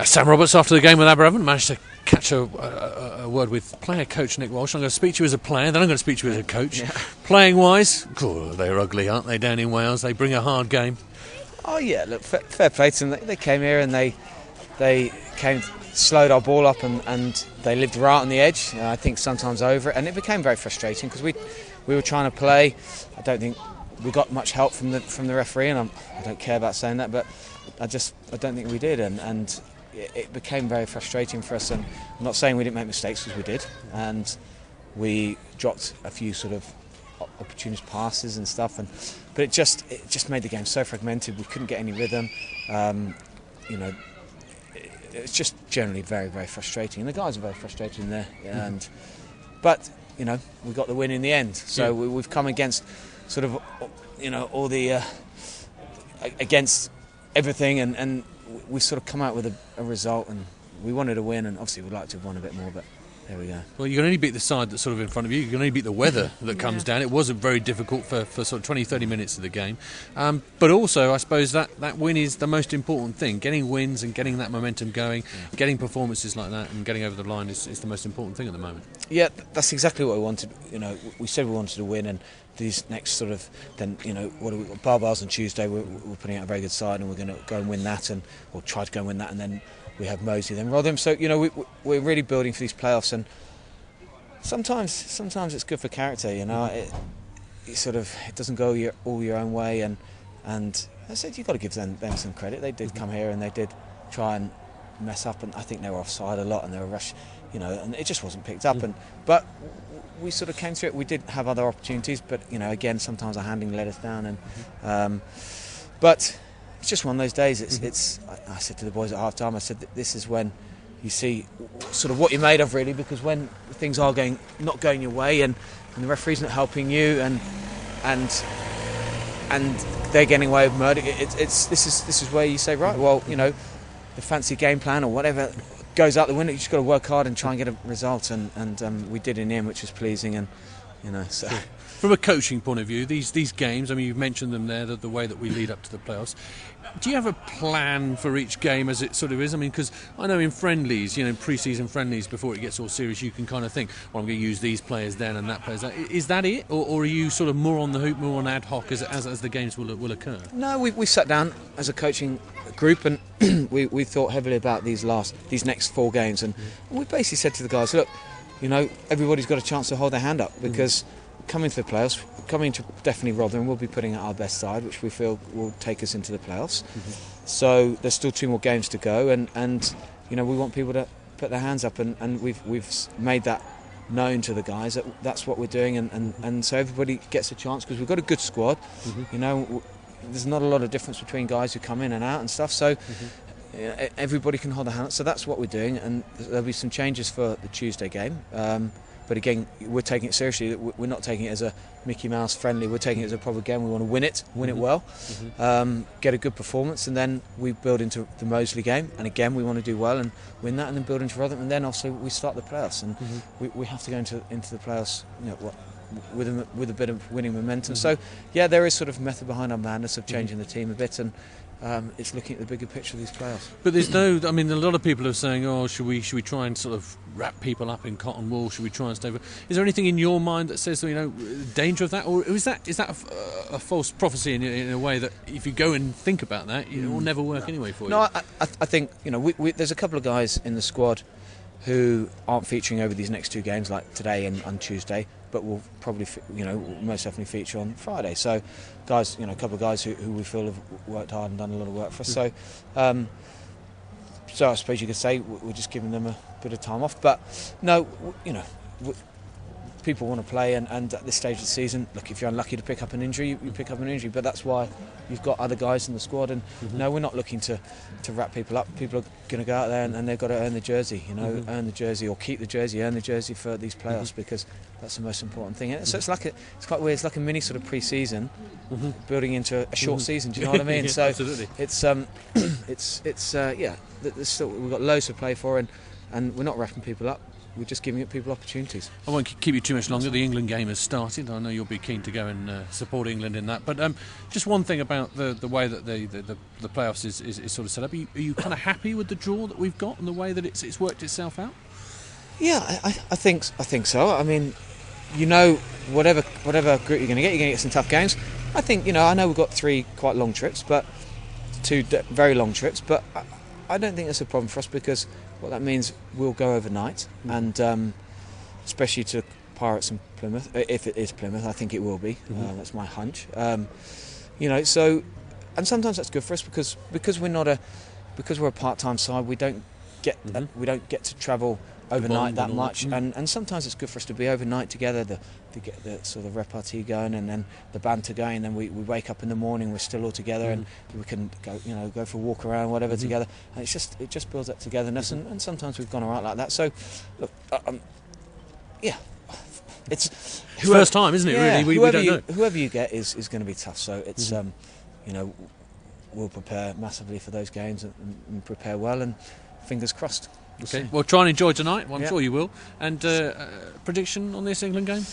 Sam Roberts, after the game with Aberavon, managed to catch a word with player coach Nick Walshe. I'm going to speak to you as a player, then I'm going to speak to you as a coach. Yeah. Playing wise, they're ugly, aren't they, down in Wales? They bring a hard game. Oh yeah, look, fair play to them. They came here and they slowed our ball up and they lived right on the edge. I think sometimes over it, and it became very frustrating because we were trying to play. I don't think we got much help from the referee, and I don't care about saying that, but I don't think we did, and it became very frustrating for us. And I'm not saying we didn't make mistakes, because we did, and we dropped a few sort of opportunist passes and stuff, but it just made the game so fragmented. We couldn't get any rhythm. It's just generally very, very frustrating, and the guys are very frustrated in there. But we got the win in the end. So we've come against sort of all the against everything, and we sort of come out with a result, and we wanted to win, and obviously we'd like to have won a bit more, but there we go. Well, you can only beat the side that's sort of in front of you. You can only beat the weather that comes down. It wasn't very difficult for sort of 20-30 minutes of the game. But also, I suppose that win is the most important thing. Getting wins and getting that momentum going, getting performances like that and getting over the line is the most important thing at the moment. Yeah, that's exactly what we wanted. We said we wanted to win, and these next sort of, then, what are we, Barbars on Tuesday, we're putting out a very good side, and we're going to go and win that, or try to go and win that, and then we have Moseley, then Rotherham. So we're really building for these playoffs, and sometimes it's good for character. It doesn't go all your own way, and I said you've got to give them some credit. They did come here and they did try and mess up, and I think they were offside a lot, and they were rushed, and it just wasn't picked up. But we sort of came through it. We did have other opportunities, but again, sometimes our handling let us down, and but it's just one of those days. I said to the boys at half time, I said this is when you see sort of what you're made of, really, because when things are not going your way, and the referee's not helping you, and they're getting away with murder, this is where you say, right, well, the fancy game plan or whatever goes out the window. You just got to work hard and try and get a result, and we did in the end, which was pleasing, and so. From a coaching point of view, these games, I mean, you've mentioned them there, the way that we lead up to the playoffs. Do you have a plan for each game as it sort of is? I mean, because I know in friendlies, pre-season friendlies, before it gets all serious, you can kind of think, well, I'm going to use these players then and that players. Is that it? Or are you sort of more on the hoop, more on ad hoc as the games will occur? No, we sat down as a coaching group, and we thought heavily about these next 4 games, and we basically said to the guys, look, everybody's got a chance to hold their hand up, because coming to the playoffs, coming to definitely Rotherham, we'll be putting out our best side, which we feel will take us into the playoffs. So there's still 2 more games to go, and we want people to put their hands up, and we've made that known to the guys that's what we're doing, and so everybody gets a chance, because we've got a good squad. There's not a lot of difference between guys who come in and out and stuff, so everybody can hold their hand up. So that's what we're doing, and there'll be some changes for the Tuesday game. But again, we're taking it seriously. We're not taking it as a Mickey Mouse friendly. We're taking it as a proper game. We want to win it well, get a good performance, and then we build into the Moseley game. And again, we want to do well and win that, and then build into Rotherham. And then also we start the playoffs, and we have to go into the playoffs, with a bit of winning momentum. So yeah, there is sort of method behind our madness of changing the team a bit, and it's looking at the bigger picture of these playoffs. But there's no, I mean, a lot of people are saying, oh, should we try and sort of wrap people up in cotton wool? Should we try and stay? Is there anything in your mind that says, danger of that, or is that a false prophecy in a way that if you go and think about that, it will never work anyway for you? No, I think there's a couple of guys in the squad who aren't featuring over these next 2 games, like today and on Tuesday, but will probably, most definitely feature on Friday. So, guys, a couple of guys who we feel have worked hard and done a lot of work for us. So, so I suppose you could say we're just giving them a bit of time off. But no, people want to play, and at this stage of the season, look, if you're unlucky to pick up an injury, you pick up an injury. But that's why you've got other guys in the squad, and no, we're not looking to wrap people up. People are going to go out there and they've got to earn the jersey, earn the jersey or keep the jersey, earn the jersey for these playoffs, because that's the most important thing. And so it's quite weird. It's like a mini sort of pre-season building into a short season. Do you know what I mean? Yeah, so absolutely. It's we've got loads to play for, and we're not wrapping people up. we're just giving people opportunities. I won't keep you too much longer. The England game has started. I know you'll be keen to go and support England in that. But just one thing about the way that the playoffs is sort of set up. Are you kind of happy with the draw that we've got and the way that it's worked itself out? Yeah, I think so. I mean, whatever group you're going to get some tough games. I think I know we've got 3 quite long trips, but 2 very long trips. But I don't think that's a problem for us, because what that means, we'll go overnight, and especially to Pirates and Plymouth, if it is Plymouth, I think it will be. That's my hunch. So, and sometimes that's good for us because we're a part-time side. We don't get to travel overnight that much, and sometimes it's good for us to be overnight together to get the sort of repartee going, and then the banter going, and then we wake up in the morning, we're still all together, and we can go for a walk around, whatever, together, and it just builds that togetherness, and sometimes we've gone alright like that. So look, it's first time, isn't it? Yeah, really, we don't know. Whoever you get is going to be tough, so it's we'll prepare massively for those games and prepare well, and fingers crossed. Okay, well, try and enjoy tonight. Well, I'm sure you will. And prediction on this England game?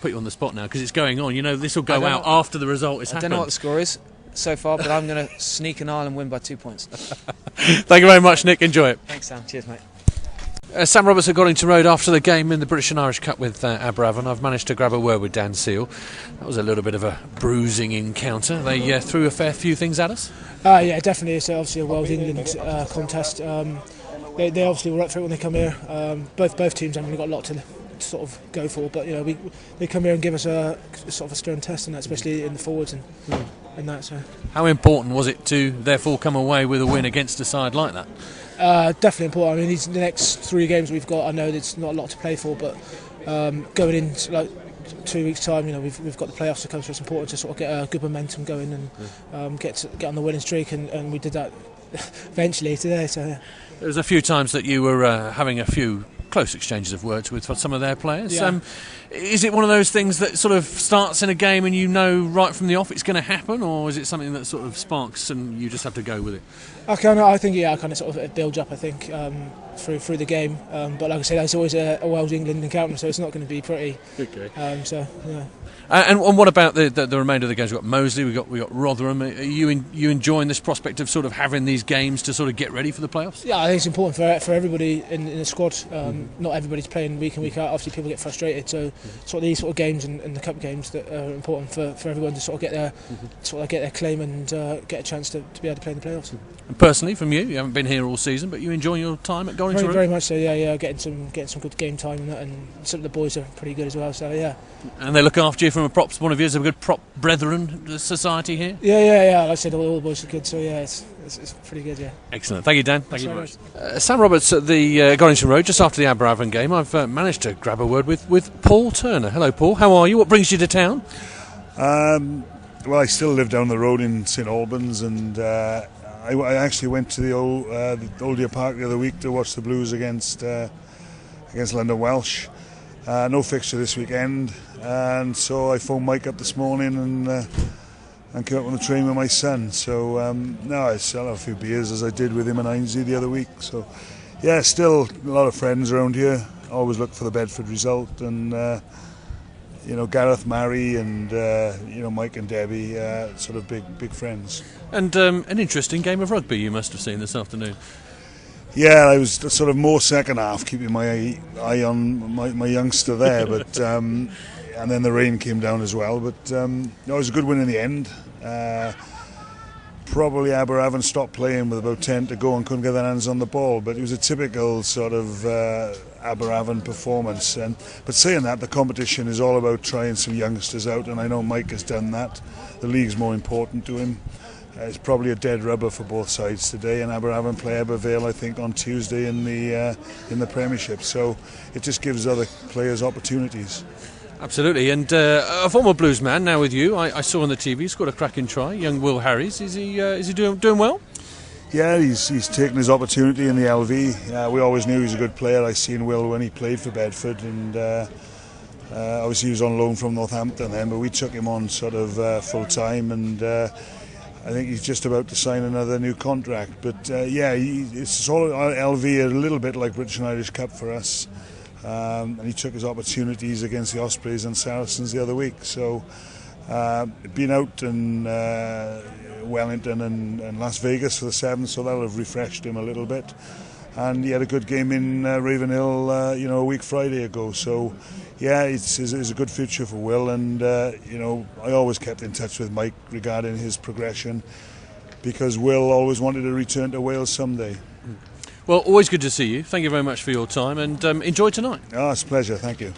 Put you on the spot now because it's going on. This will go out after the result has happened. I don't know what the score is so far, but I'm going to sneak an eye and win by 2 points. Thank you very much, Nick. Enjoy it. Thanks, Sam. Cheers, mate. Sam Roberts at Goddington Road after the game in the British and Irish Cup with Aberavon. I've managed to grab a word with Dan Seal. That was a little bit of a bruising encounter. They threw a fair few things at us. Yeah, definitely. It's obviously a Wales England contest. They obviously were up for it when they come here. Both teams haven't really got a lot to sort of go for, but they come here and give us a sort of a stern test, and that, especially in the forwards and that. So, how important was it to therefore come away with a win against a side like that? Definitely important. I mean, the next 3 games we've got, I know there's not a lot to play for, but going into like 2 weeks' time, we've got the playoffs to come, so it's important to sort of get a good momentum going and get on the winning streak, and we did that eventually today. So yeah. There was a few times that you were having a few close exchanges of words with some of their players. Yeah. Is it one of those things that sort of starts in a game and right from the off it's going to happen, or is it something that sort of sparks and you just have to go with it? I think I kind of sort of it builds up. I think through the game, but like I say, there's always a Wales England encounter, so it's not going to be pretty. Okay. So yeah. And what about the remainder of the games? We've got Moseley, we got Rotherham. Are you enjoying this prospect of sort of having these games to sort of get ready for the playoffs? Yeah, I think it's important for everybody in the squad. Not everybody's playing week in, week out. Obviously, people get frustrated. So sort of these sort of games and the cup games that are important for everyone to sort of get their claim and get a chance to be able to play in the playoffs. And personally, from you haven't been here all season, but you enjoying your time at Goddington Road? Very much so. Yeah, getting some good game time and some of the boys are pretty good as well. So yeah. And they look after you from a props point of view. Is there a good prop brethren society here? Yeah. Like I said, all the boys are good. So yeah, it's pretty good. Yeah. Excellent. Thank you, Dan. Thank you very much. Sam Roberts at the Goddington Road just after the Aberavon game. I've managed to grab a word with Paul Turner. Hello, Paul. How are you? What brings you to town? Well, I still live down the road in St Albans, and I actually went to the Old Deer Park the other week to watch the Blues against London Welsh. No fixture this weekend, and so I phoned Mike up this morning and came up on the train with my son. So now I still have a few beers as I did with him and Ainsley the other week. So yeah, still a lot of friends around here. Always look for the Bedford result, and Gareth, Mary, and Mike and Debbie, sort of big friends. And an interesting game of rugby you must have seen this afternoon. Yeah, I was sort of more second half, keeping my eye on my youngster there, but and then the rain came down as well. But it was a good win in the end. Probably Aberavon stopped playing with about 10 to go and couldn't get their hands on the ball, but it was a typical sort of Aberavon performance. But saying that, the competition is all about trying some youngsters out, and I know Mike has done that. The league's more important to him. It's probably a dead rubber for both sides today, and Aberavon play Abervale, I think, on Tuesday in the Premiership. So it just gives other players opportunities. Absolutely, and a former Blues man now with you. I saw on the TV, he scored a cracking try. Young Will Harries, is he doing well? Yeah, he's taken his opportunity in the LV. We always knew he was a good player. I seen Will when he played for Bedford, and obviously he was on loan from Northampton then, but we took him on sort of full time, and I think he's just about to sign another new contract. But yeah, it's all LV a little bit like British and Irish Cup for us. And he took his opportunities against the Ospreys and Saracens the other week. So been out in Wellington and Las Vegas for the 7th, so that'll have refreshed him a little bit. And he had a good game in Ravenhill, a week Friday ago. So yeah, it's a good future for Will. And I always kept in touch with Mike regarding his progression, because Will always wanted to return to Wales someday. Well, always good to see you. Thank you very much for your time, and enjoy tonight. Oh, it's a pleasure. Thank you.